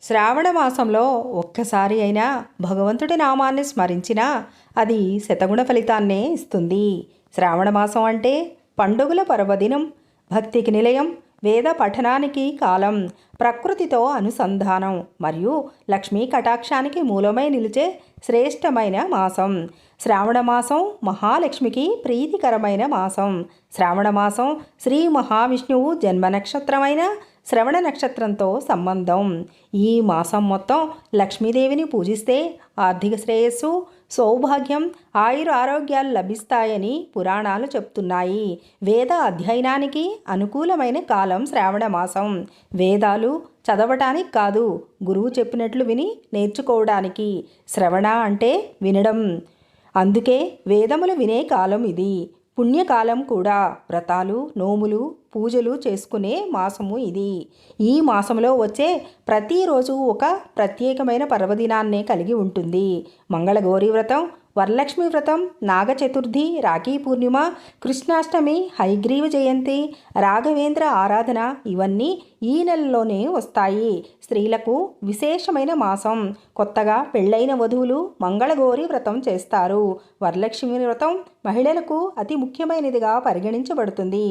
శ్రావణ మాసంలో ఒక్కసారి అయినా భగవంతుడి నామాన్ని స్మరించినా అది శతగుణ ఫలితాన్నే ఇస్తుంది. శ్రావణ మాసం అంటే పండుగల పర్వదినం, భక్తికి నిలయం, వేద పఠనానికి కాలం, ప్రకృతితో అనుసంధానం మరియు లక్ష్మీ కటాక్షానికి మూలమై నిలిచే శ్రేష్టమైన మాసం. శ్రావణ మాసం మహాలక్ష్మికి ప్రీతికరమైన మాసం. శ్రావణ మాసం శ్రీ మహావిష్ణువు జన్మ నక్షత్రమైన శ్రవణ నక్షత్రంతో సంబంధం. ఈ మాసం మొత్తం లక్ష్మీదేవిని పూజిస్తే ఆర్థిక శ్రేయస్సు, సౌభాగ్యం, ఆయురారోగ్యాలు లభిస్తాయని పురాణాలు చెప్తున్నాయి. వేద అధ్యయనానికి అనుకూలమైన కాలం శ్రావణ మాసం. వేదాలు చదవటానికి కాదు, గురువు చెప్పినట్లు విని నేర్చుకోవడానికి. శ్రవణ అంటే వినడం. అందుకే వేదములు వినే కాలం ఇది. పుణ్యకాలం కూడా. వ్రతాలు, నోములు, పూజలు చేసుకునే మాసము ఇది. ఈ మాసంలో వచ్చే ప్రతిరోజు ఒక ప్రత్యేకమైన పర్వదినాన్నే కలిగి ఉంటుంది. మంగళగౌరీ వ్రతం, వరలక్ష్మి వ్రతం, నాగ చతుర్థి, రాఖీ పూర్ణిమ, కృష్ణాష్టమి, హయగ్రీవ జయంతి, రాఘవేంద్ర ఆరాధన ఇవన్నీ ఈ నెలలోనే వస్తాయి. స్త్రీలకు విశేషమైన మాసం. కొత్తగా పెళ్ళైన వధువులు మంగళగౌరీ వ్రతం చేస్తారు. వరలక్ష్మి వ్రతం మహిళలకు అతి ముఖ్యమైనదిగా పరిగణించబడుతుంది.